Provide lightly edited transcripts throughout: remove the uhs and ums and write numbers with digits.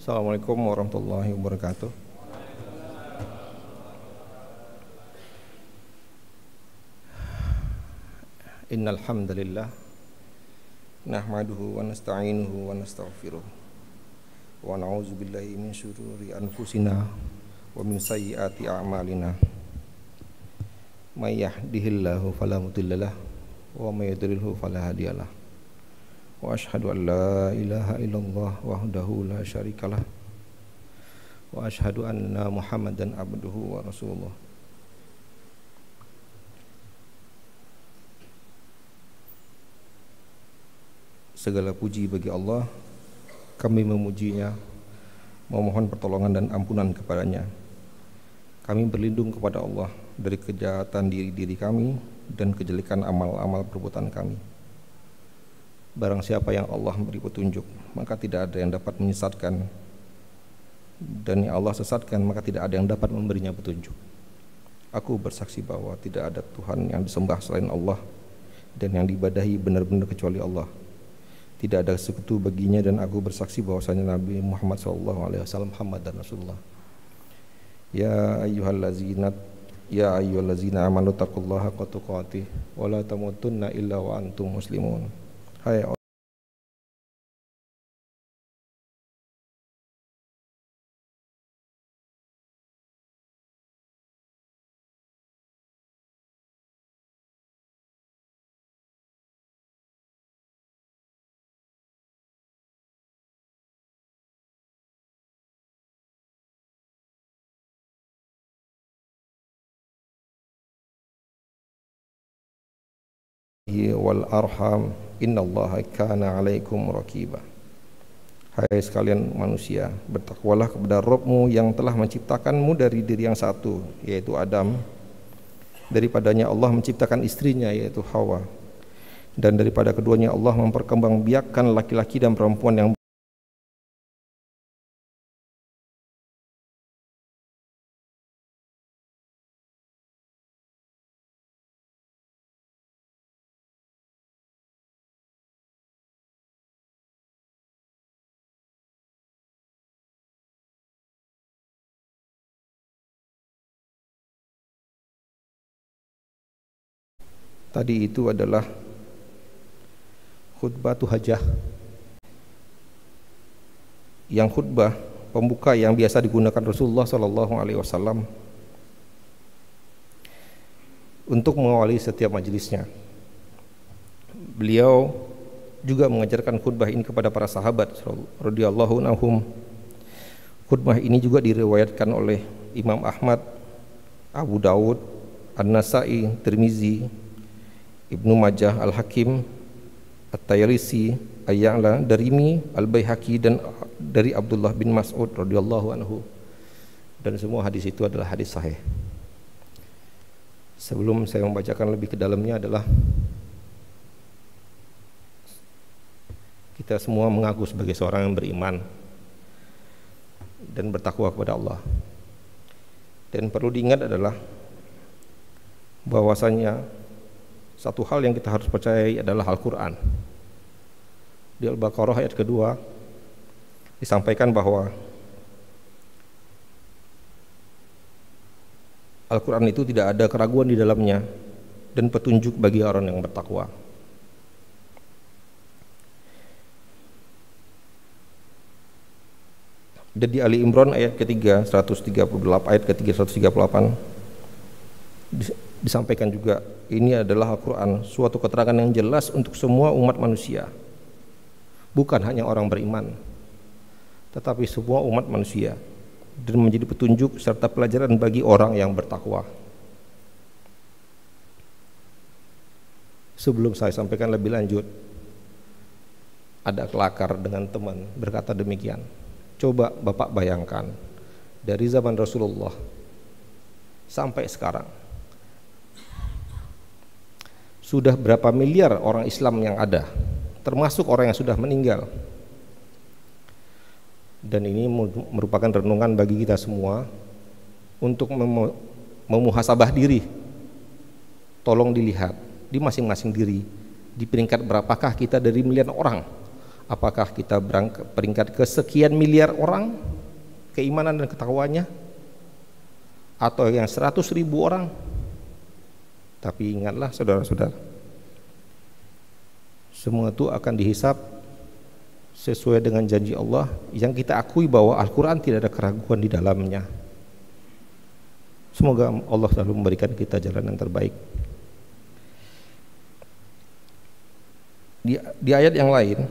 Assalamualaikum warahmatullahi wabarakatuh. Innal hamdalillah nahmaduhu wa nasta'inuhu wa nastaghfiruh wa na'udzu billahi min syururi anfusina wa min sayyiati a'malina. May yahdihillahu fala mudhillalah wa may yudlilhu fala hadiyalah. Wa asyhadu an la ilaha illallah wahdahu la syarikalah wa asyhadu anna Muhammadan abduhu wa rasuluh. Segala puji bagi Allah, kami memujinya, memohon pertolongan dan ampunan kepadanya. Kami berlindung kepada Allah dari kejahatan diri kami dan kejelekan amal-amal perbuatan kami. Barang siapa yang Allah beri petunjuk, maka tidak ada yang dapat menyesatkan, dan yang Allah sesatkan, maka tidak ada yang dapat memberinya petunjuk. Aku bersaksi bahwa tidak ada Tuhan yang disembah selain Allah, dan yang diibadahi benar-benar kecuali Allah. Tidak ada sekutu baginya, dan aku bersaksi bahwasanya Nabi Muhammad SAW Muhammad dan Rasulullah. Ya ayyuhallazina amanu taqullaha haqqa tuqatih wa la tamutunna illa wa antum muslimun. Hai wal arham innallaha kana 'alaikum raqiba. Hai sekalian manusia, bertakwalah kepada Rabbmu yang telah menciptakanmu dari diri yang satu, yaitu Adam. Daripadanya Allah menciptakan istrinya, yaitu Hawa, dan daripada keduanya Allah memperkembangbiakkan laki-laki dan perempuan yang tadi itu adalah khutbah hajah, yang khutbah pembuka yang biasa digunakan Rasulullah SAW untuk mengawali setiap majelisnya. Beliau juga mengajarkan khutbah ini kepada para sahabat radhiyallahu anhum. Khutbah ini juga diriwayatkan oleh Imam Ahmad, Abu Daud, An-Nasai, Tirmizi, Ibnu Majah, Al-Hakim, At-Tayalisi, Ay-Ya'la, Darimi, Al-Baihaqi, dan dari Abdullah bin Mas'ud radhiyallahu anhu. Dan semua hadis itu adalah hadis sahih. Sebelum saya membacakan lebih ke dalamnya adalah kita semua mengaku sebagai seorang yang beriman dan bertakwa kepada Allah. Dan perlu diingat adalah bahwasanya satu hal yang kita harus percayai adalah Al-Quran. Di Al-Baqarah ayat kedua disampaikan bahwa Al-Quran itu tidak ada keraguan di dalamnya dan petunjuk bagi orang yang bertakwa. Dan di Ali Imran ayat ketiga 138 ayat ketiga 138 disampaikan juga, ini adalah Al-Quran, suatu keterangan yang jelas untuk semua umat manusia, bukan hanya orang beriman, tetapi semua umat manusia, dan menjadi petunjuk serta pelajaran bagi orang yang bertakwa. Sebelum saya sampaikan lebih lanjut, ada kelakar dengan teman berkata demikian. Coba Bapak bayangkan, dari zaman Rasulullah sampai sekarang sudah berapa miliar orang Islam yang ada, termasuk orang yang sudah meninggal. Dan ini merupakan renungan bagi kita semua untuk memuhasabah diri. Tolong dilihat di masing-masing diri, di peringkat berapakah kita dari miliar orang, Apakah kita peringkat ke sekian miliar orang keimanan dan ketakwaannya, atau yang 100.000 orang? Tapi ingatlah saudara-saudara, semua itu akan dihisab sesuai dengan janji Allah yang kita akui bahwa Al-Quran tidak ada keraguan di dalamnya. Semoga Allah selalu memberikan kita jalan yang terbaik. Di ayat yang lain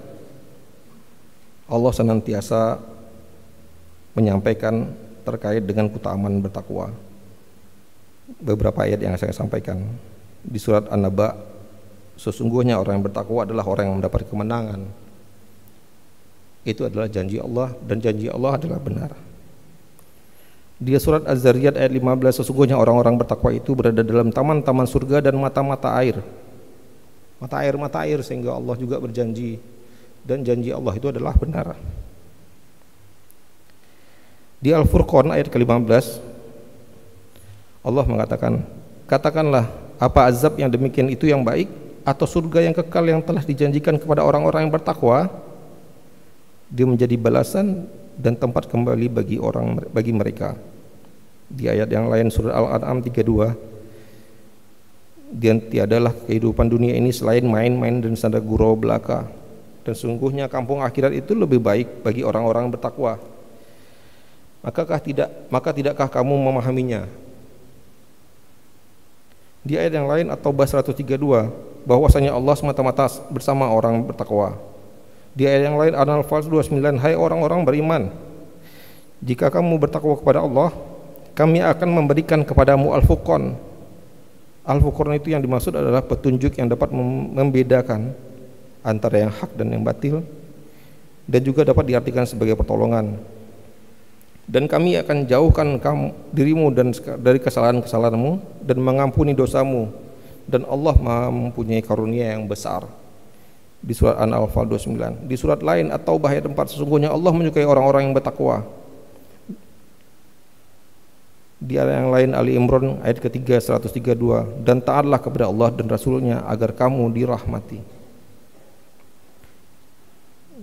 Allah senantiasa menyampaikan terkait dengan keutamaan bertakwa. Beberapa ayat yang saya sampaikan di surat An-Naba, sesungguhnya orang yang bertakwa adalah orang yang mendapat kemenangan. Itu adalah janji Allah, dan janji Allah adalah benar. Di surat Az-Zariyat ayat 15, sesungguhnya orang-orang bertakwa itu berada dalam taman-taman surga dan mata-mata air. Mata air, sehingga Allah juga berjanji, dan janji Allah itu adalah benar. Di Al-Furqan ayat ke-15 Allah mengatakan, katakanlah, apa azab yang demikian itu yang baik, atau surga yang kekal yang telah dijanjikan kepada orang-orang yang bertakwa? Dia menjadi balasan dan tempat kembali bagi mereka. Di ayat yang lain surah Al-An'am 32, dan tiadalah kehidupan dunia ini selain main-main dan sanda gurau belaka, dan sungguhnya kampung akhirat itu lebih baik bagi orang-orang bertakwa. Maka tidakkah kamu memahaminya? Di ayat yang lain At-Taubah 132, bahwasanya Allah semata-mata bersama orang bertakwa. Di ayat yang lain An-Anfal 29, hai orang-orang beriman, jika kamu bertakwa kepada Allah, kami akan memberikan kepadamu Al-Furqan. Al-Furqan itu yang dimaksud adalah petunjuk yang dapat membedakan antara yang hak dan yang batil, dan juga dapat diartikan sebagai pertolongan. Dan kami akan jauhkan dirimu dari kesalahan-kesalahanmu dan mengampuni dosamu, dan Allah Maha mempunyai karunia yang besar. Di surat An-Anfal 29. Di surat lain At-Taubah ayat 4, sesungguhnya Allah menyukai orang-orang yang bertakwa. Di ayat yang lain Ali Imran ayat ketiga 132, dan taatlah kepada Allah dan Rasulnya agar kamu dirahmati.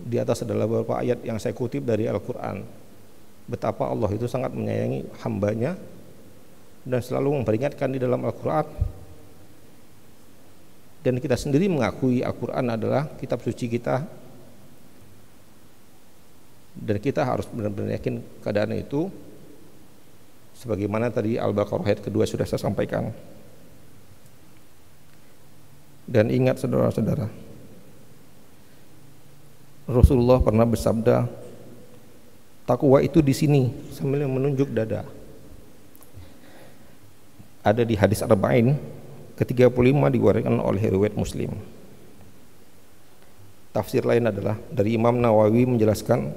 Di atas adalah beberapa ayat yang saya kutip dari Al-Quran, betapa Allah itu sangat menyayangi hambanya dan selalu memperingatkan di dalam Al-Quran. Dan kita sendiri mengakui Al-Quran adalah kitab suci kita, dan kita harus benar-benar yakin keadaan itu, sebagaimana tadi Al-Baqarah ayat kedua sudah saya sampaikan. Dan ingat saudara-saudara, Rasulullah pernah bersabda, takwa itu di sini, sambil menunjuk dada. Ada di hadis Arba'in ke-35 diwariskan oleh riwayat Muslim. Tafsir lain adalah dari Imam Nawawi menjelaskan,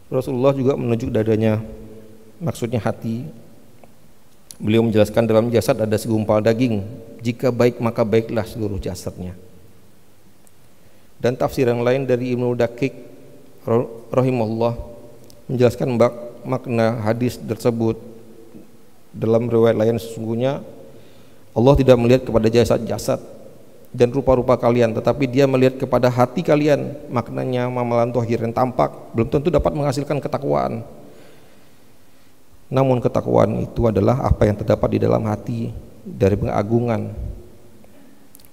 Rasulullah juga menunjuk dadanya, maksudnya hati. Beliau menjelaskan dalam jasad ada segumpal daging, jika baik maka baiklah seluruh jasadnya. Dan tafsir yang lain dari Ibnu Daqiq rahimahullah menjelaskan makna hadis tersebut. Dalam riwayat lain, sesungguhnya Allah tidak melihat kepada jasad-jasad dan rupa-rupa kalian, tetapi Dia melihat kepada hati kalian. Maknanya amalan zahir yang tampak belum tentu dapat menghasilkan ketakwaan. Namun ketakwaan itu adalah apa yang terdapat di dalam hati dari pengagungan,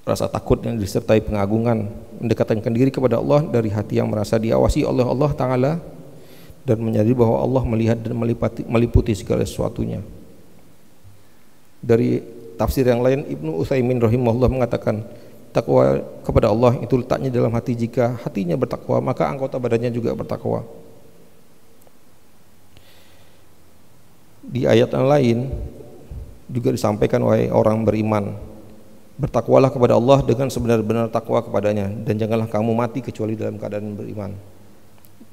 rasa takut yang disertai pengagungan, mendekatkan diri kepada Allah dari hati yang merasa diawasi oleh Allah Ta'ala, dan menyadari bahwa Allah melihat dan meliputi segala sesuatunya. Dari tafsir yang lain, Ibnu Utsaimin rahimahullah mengatakan, takwa kepada Allah itu letaknya dalam hati. Jika hatinya bertakwa, maka anggota badannya juga bertakwa. Di ayat yang lain juga disampaikan, wahai orang beriman, bertakwalah kepada Allah dengan sebenar-benar takwa kepadanya, dan janganlah kamu mati kecuali dalam keadaan beriman,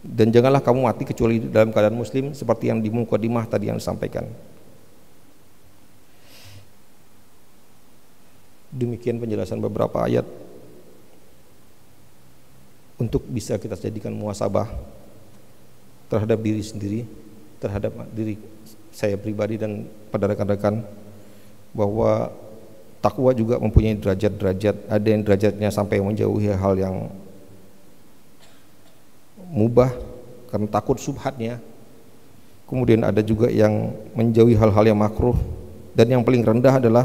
dan janganlah kamu mati kecuali dalam keadaan muslim, seperti yang di mukadimah tadi yang disampaikan. Demikian penjelasan beberapa ayat untuk bisa kita jadikan muhasabah terhadap diri sendiri, terhadap diri saya pribadi dan pada rekan-rekan, bahwa takwa juga mempunyai derajat-derajat. Ada yang derajatnya sampai menjauhi hal yang mubah karena takut subhatnya. Kemudian ada juga yang menjauhi hal-hal yang makruh, dan yang paling rendah adalah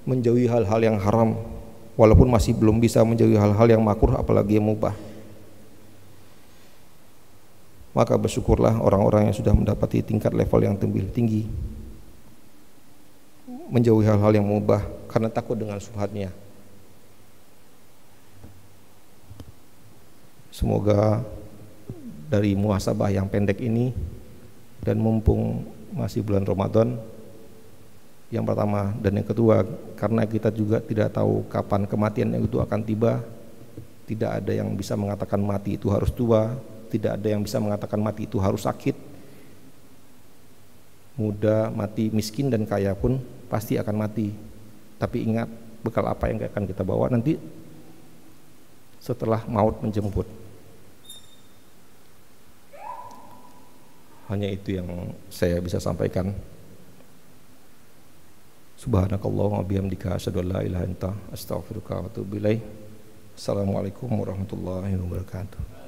menjauhi hal-hal yang haram walaupun masih belum bisa menjauhi hal-hal yang makruh apalagi yang mubah. Maka bersyukurlah orang-orang yang sudah mendapati tingkat level yang tinggi, menjauhi hal-hal yang mubah karena takut dengan subhatnya. Semoga dari muhasabah yang pendek ini, dan mumpung masih bulan Ramadan, yang pertama dan yang kedua, karena kita juga tidak tahu kapan kematian itu akan tiba. Tidak ada yang bisa mengatakan mati itu harus tua, tidak ada yang bisa mengatakan mati itu harus sakit. Muda, mati, miskin dan kaya pun pasti akan mati. Tapi ingat, bekal apa yang akan kita bawa nanti setelah maut menjemput. Hanya itu yang saya bisa sampaikan. Subhanakallahumma wa bihamdika asyhadu an la ilaha illa anta astaghfiruka wa atubu ilaik. Assalamualaikum warahmatullahi wabarakatuh.